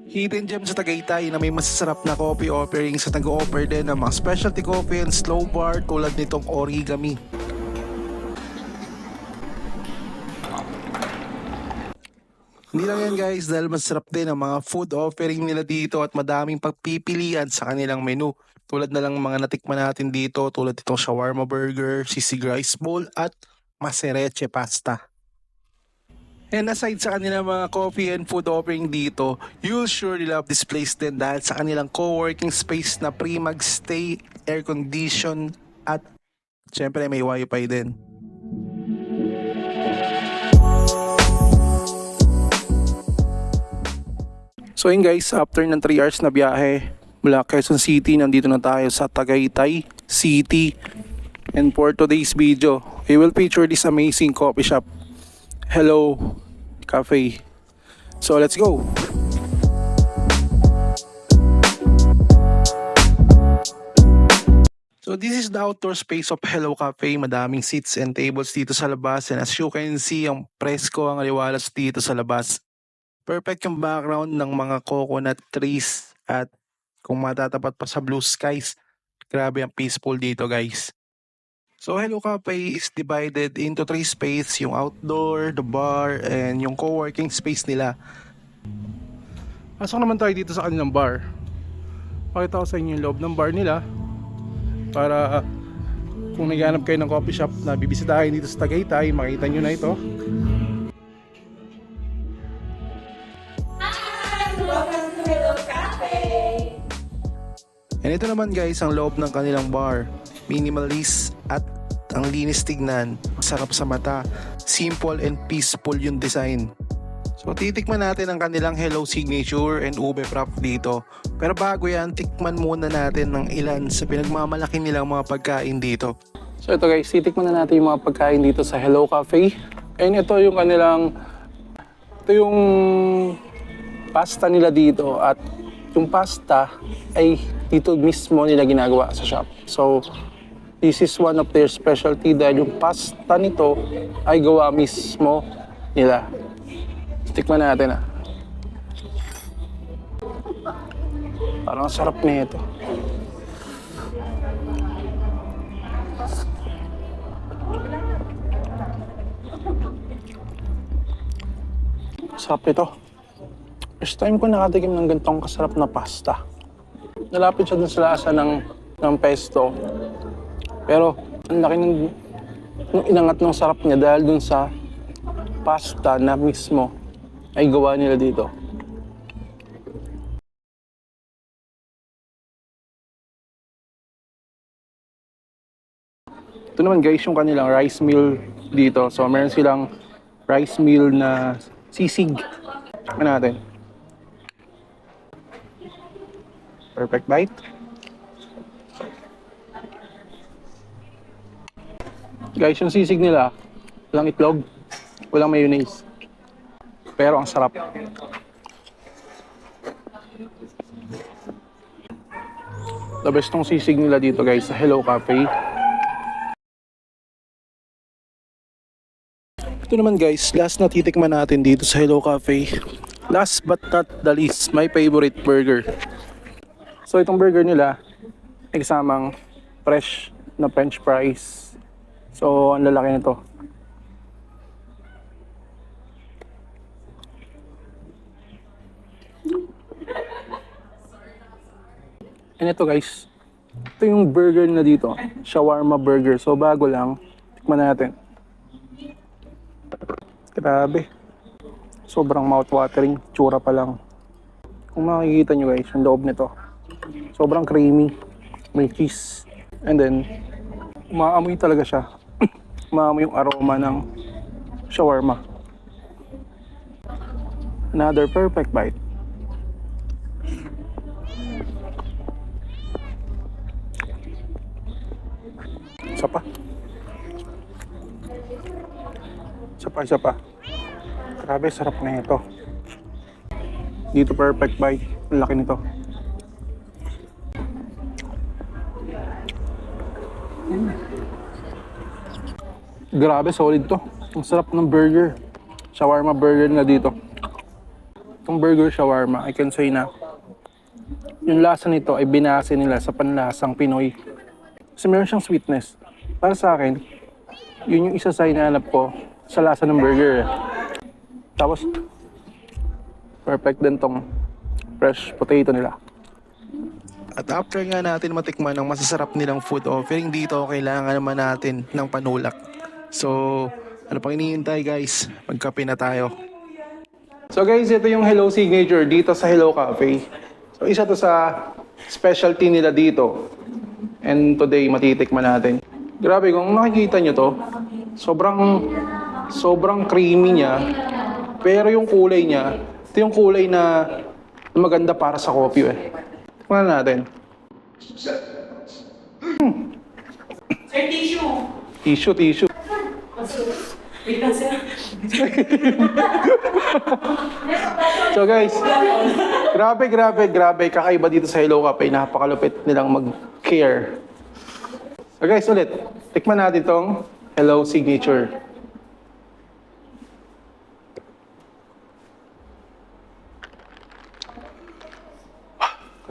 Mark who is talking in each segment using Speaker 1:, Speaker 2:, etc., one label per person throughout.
Speaker 1: Hidden gem sa Tagaytay na may masasarap na coffee offerings at nag-offer din ng mga specialty coffee and slow bar tulad nitong Origami. Hindi lang yan guys, dahil masarap din ang mga food offering nila dito at madaming pagpipilian sa kanilang menu. Tulad na lang mga natikman natin dito tulad itong shawarma burger, sisig rice bowl at masereche pasta. And aside sa kanilang mga coffee and food offering dito, you'll surely love this place din dahil sa kanilang co-working space na free mag-stay, air condition at syempre may wifi din. So yun guys, after ng 3 hours na biyahe mula Quezon City, nandito na tayo sa Tagaytay City. And for today's video, we will feature this amazing coffee shop, Hello Cafe. So let's go! So this is the outdoor space of Hello Cafe. Madaming seats and tables dito sa labas. And as you can see, ang presko ang aliwalas dito sa labas. Perfect yung background ng mga coconut trees at kung matatapat pa sa blue skies, grabe ang peaceful dito guys. So Hello Cafe is divided into 3 space, yung outdoor, the bar, and yung co-working space nila. Pasok naman tayo dito sa kanilang bar. Pakita ko sa inyo yung loob ng bar nila para kung naghanap kayo ng coffee shop na bibisitahin dito sa Tagaytay, makita nyo na ito.
Speaker 2: Welcome to Hello Cafe!
Speaker 1: And ito naman guys ang loob ng kanilang bar. Minimalist at ang linis tignan, masarap sa mata, simple and peaceful yung design. So titikman natin ang kanilang Hello Signature and Ube Frap dito. Pero bago yan, tikman muna natin ng ilan sa pinagmamalaki nilang mga pagkain dito. So ito guys, titikman na natin yung mga pagkain dito sa Hello Cafe. And ito yung kanilang, ito yung pasta nila dito at yung pasta ay dito mismo nila ginagawa sa shop. So this is one of their specialty dahil yung pasta nito ay gawa mismo nila. Tikman natin ah. Parang sarap na ito. Sarap ito. First time ko nakatikim ng ganitong kasarap na pasta. Nalapit siya dun sa lasa ng pesto. Pero ang laki ng inangat ng sarap niya dahil dun sa pasta na mismo ay gawa nila dito. Ito naman guys yung kanilang rice meal dito. So meron silang rice meal na sisig. Ano natin? Perfect bite. Guys, yung sisig nila, walang itlog, walang mayonnaise. Pero ang sarap. The best tong sisig nila dito guys sa Hello Cafe. Ito naman guys, last na titikman natin dito sa Hello Cafe. Last but not the least, my favorite burger. So itong burger nila, ay kasamang fresh na french fries. So ang lalaki nito. And ito guys, ito yung burger na dito, shawarma burger. So bago lang, tikman natin. Grabe. Sobrang mouth-watering, tsura pa lang. Kung makikita nyo guys, yung loob nito. Sobrang creamy, may cheese. And then, umaamoy talaga siya. Umaamoy yung aroma ng shawarma. Another perfect bite. Isa pa. Isa pa. Grabe, sarap na ito. Dito perfect bite. Ang laki nito. Grabe, solid to. Ang sarap ng burger. Shawarma burger na dito.
Speaker 3: Itong burger shawarma, I can say na yung lasa nito ay binase nila sa panlasang Pinoy. Kasi meron siyang sweetness. Para sa akin, yun yung isa sa hinahanap ko sa lasa ng burger. Tapos, perfect din tong fresh potato nila.
Speaker 1: At after nga natin matikman ang masasarap nilang food offering dito, kailangan naman natin ng panulak. So, ano pang iniintay guys? Magkape na tayo.
Speaker 3: So guys, ito yung Hello Signature dito sa Hello Cafe. So isa to sa specialty nila dito. And today, matitikman natin. Grabe, kung makikita nyo to, sobrang creamy niya. Pero yung kulay niya, ito yung kulay na maganda para sa coffee eh. Tikman natin.
Speaker 2: Sir, tissue.
Speaker 3: Tissue.
Speaker 2: Wait lang, sir.
Speaker 3: So guys, grabe. Kakaiba dito sa Hello Cafe. Napakalupit nilang mag-care. So guys, ulit. Tikman natin tong Hello Signature.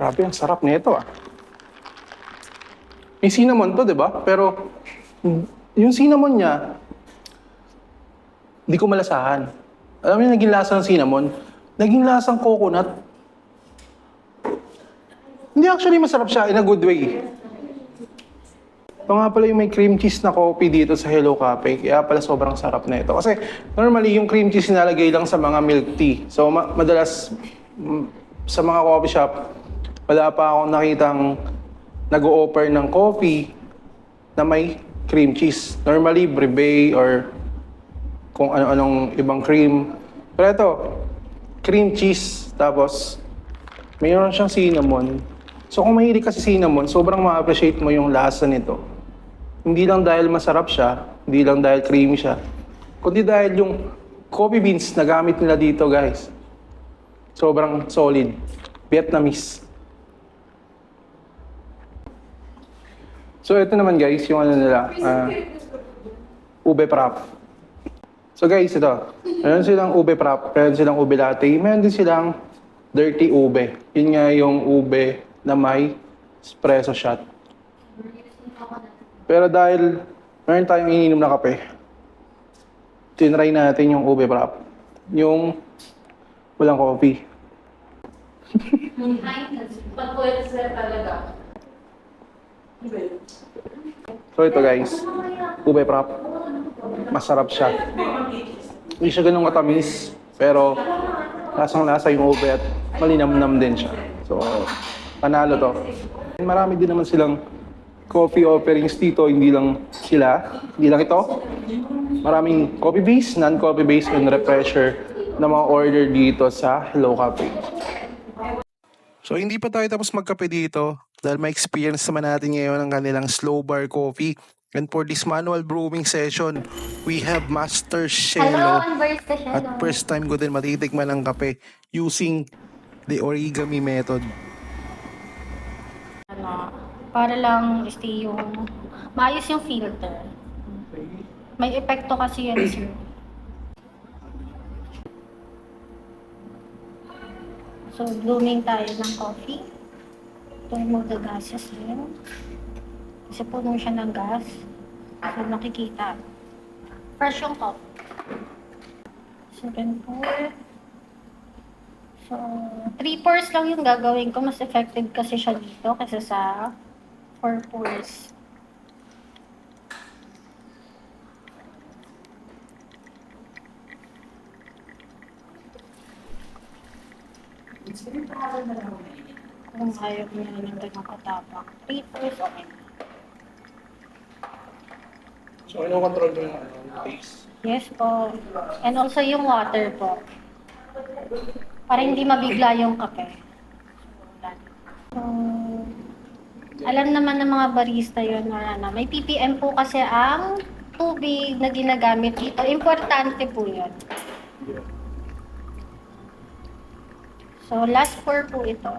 Speaker 3: Grabe, ang sarap nito ah. May cinnamon to, di ba? Pero yung cinnamon niya, hindi ko malasahan. Alam mo yung naging lasa ng cinnamon? Naging lasang coconut. Hindi, actually masarap siya in a good way. Ito nga pala yung may cream cheese na coffee dito sa Hello Cafe. Kaya pala sobrang sarap na ito. Kasi normally yung cream cheese nilalagay lang sa mga milk tea. So madalas sa mga coffee shop, wala pa akong nakitang nag-o-offer ng coffee na may cream cheese. Normally, Breve or kung ano-anong ibang cream. Pero ito, cream cheese, tapos mayroon siyang cinnamon. So kung mahilig ka sa cinnamon, sobrang ma-appreciate mo yung lasa nito. Hindi lang dahil masarap siya, hindi lang dahil creamy siya, kundi dahil yung coffee beans na gamit nila dito, guys. Sobrang solid. Vietnamese. So ito naman guys, yung ano nila, ube frap. So guys, ito. Meron silang ube frap, meron silang ube latte, meron din silang dirty ube. Yun nga yung ube na may espresso shot. Pero dahil meron tayong iniinom na kape, tinry natin yung ube frap. Yung walang coffee.
Speaker 2: Pag-kulit sila talaga.
Speaker 3: So ito guys, ube frap. Masarap siya. Hindi siya ganun katamis, pero lasang-lasa yung ube at malinamnam din siya. So, panalo to. Marami din naman silang coffee offerings dito, hindi lang ito. Maraming coffee base, non-coffee base, and refresher na mga order dito sa Hello Cafe.
Speaker 1: So hindi pa tayo tapos magkape dito dahil may experience naman natin ngayon ang kanilang slow bar coffee. And for this manual brewing session, we have Master Shelo. At first time ko din matitikman ang kape using the origami method.
Speaker 4: Para lang stay yung maayos yung filter. May epekto kasi yan, sir. So, blooming tayo ng coffee. Remove the gases din. Kasi puno siya ng gas. So, nakikita. Fresh yung coffee. Second pour. So, 3 pours lang yung gagawin ko. Mas effective kasi siya dito kasi sa 4 pours. Kung ayaw mo na ng ganang katapang. 3 pours, okay.
Speaker 3: So, ano control mo yung taste?
Speaker 4: Yes po. And also yung water po. Para hindi mabigla yung kape. So, alam naman ng mga barista yun or ano. May ppm po kasi ang tubig na ginagamit dito. Importante po yun. So, last pour po ito.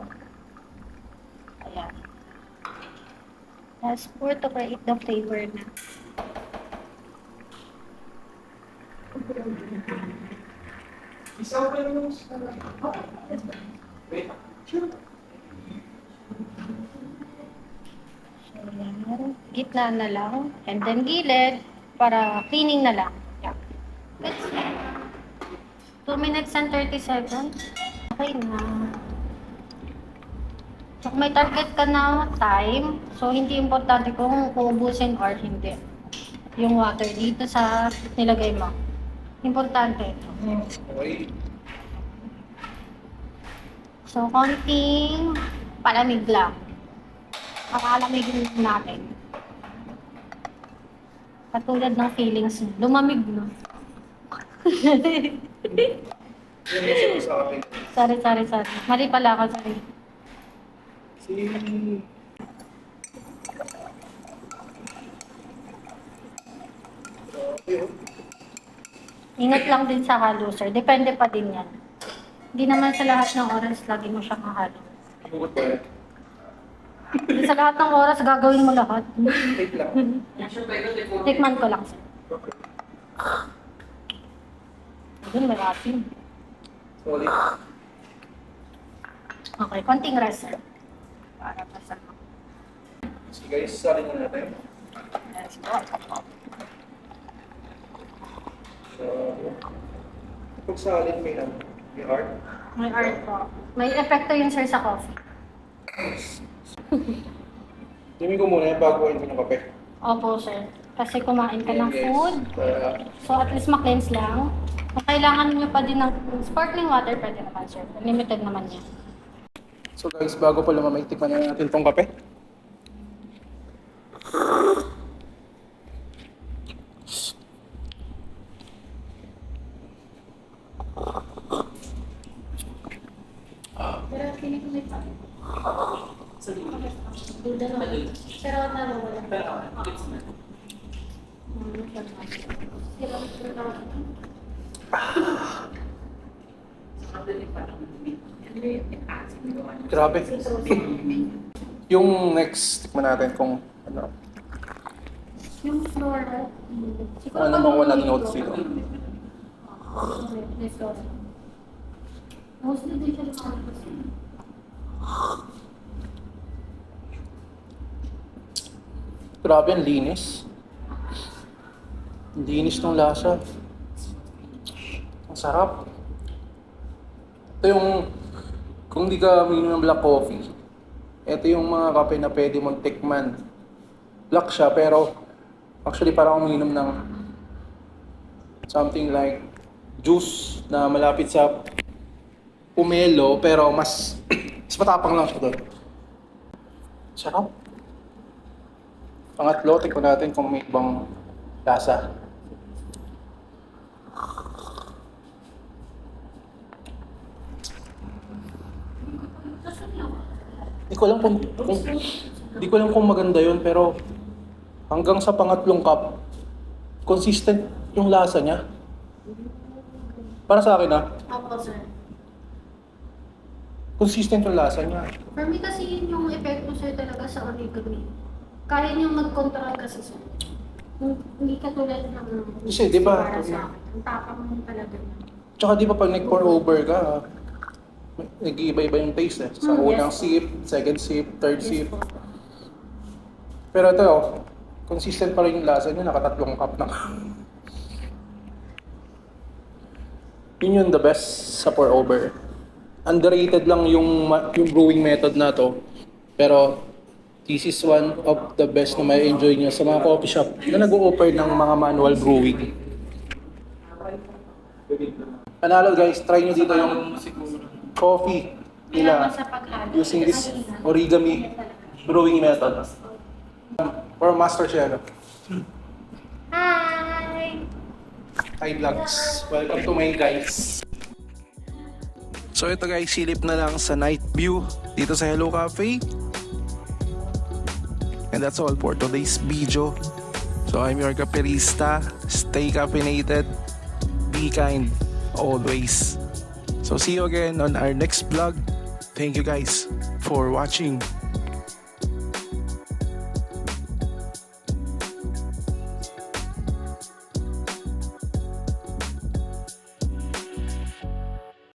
Speaker 4: Ayan. Last pour to create the flavor na. So, yan. Gitna na lang. And then gilid para cleaning na lang. Yeah. That's it. 2 minutes and 30 seconds. Okay na. So, kung may target ka na time, so hindi importante kung uubusin or hindi. Yung water dito sa nilagay mo. Importante.
Speaker 3: Okay.
Speaker 4: So, konting palamig lang. Pakalamigin natin. Katulad ng feelings mo. Lumamig na. Sorry. Mali pala ako, sorry. Ingat lang din sa halo, sir. Depende pa din yan. Hindi naman sa lahat ng oras lagi mo siyang halo. Hindi sa lahat ng oras gagawin mo lahat. Tikman ko lang, sir. Doon, may asin. Okay, konting rest, sir. Para masama.
Speaker 3: So guys, salin na natin.
Speaker 4: Let's go.
Speaker 3: So, pag salin may heart.
Speaker 4: May art po. May epekto yun, sir, sa coffee.
Speaker 3: Dimi ko muna bago ko ng kape.
Speaker 4: Opo, sir. Kasi kumain ka ng
Speaker 3: Yes.
Speaker 4: food. So, at least ma-cleanse lang. Kung kailangan nyo pa din ng sparkling water, pwede naman, sir. Limited naman yan.
Speaker 3: So guys, bago pa lumamay, tikman na natin tong kape.
Speaker 4: Pero nawawala.
Speaker 3: Grabe. Yung next, tikman natin kung ano.
Speaker 4: Yung floor.
Speaker 3: Ano bang wala natin notes dito?
Speaker 4: Let's go. Mostly din siya lumalabas.
Speaker 3: Grabe, ang linis. Ang linis ng lasa. Ang sarap. Ito yung, kung di ka uminom ng black coffee, ito yung mga kape na pwede mong tikman. Black siya, pero actually parang uminom ng something like juice na malapit sa pomelo, pero mas matapang lang siya doon. Sarap. Pangatlo, tikman natin kung may ibang lasa. Di ko alam kung maganda yun, pero hanggang sa pangatlong cup, consistent yung lasa niya. Para sa akin
Speaker 4: Opo, sir.
Speaker 3: consistent yung lasa niya.
Speaker 4: For me kasi yun yung epekto, sir, talaga sa origami. Kaya niyang mag-control kasi, sir. Hindi katulad ng...
Speaker 3: Kasi, di ba,
Speaker 4: para sa akin. Ang tapang mo talaga niya.
Speaker 3: Tsaka di ba pag nag-pour over ka, nag-iiba-iba yung taste eh. Sa unang
Speaker 4: yes po.
Speaker 3: sip, second sip, third
Speaker 4: Yes
Speaker 3: sip.
Speaker 4: po.
Speaker 3: Pero ito, consistent pa rin yung lasa niya, nakatatlong cup na. Yun yung the best sa pour over. Underrated lang yung brewing method na to. Pero this is one of the best na may enjoy niyo sa mga coffee shop na nag-o-offer ng mga manual brewing. Panalo guys, try nyo dito yung coffee nila
Speaker 4: Kailangan sa paghalo.
Speaker 3: using this origami brewing method. For master siya.
Speaker 4: Hi!
Speaker 3: Hi vlogs, welcome to my guys.
Speaker 1: So ito guys, silip na lang sa night view dito sa Hello Cafe. And that's all for today's video. So I'm your Caperista. Stay caffeinated. Be kind always. So see you again on our next vlog. Thank you guys for watching.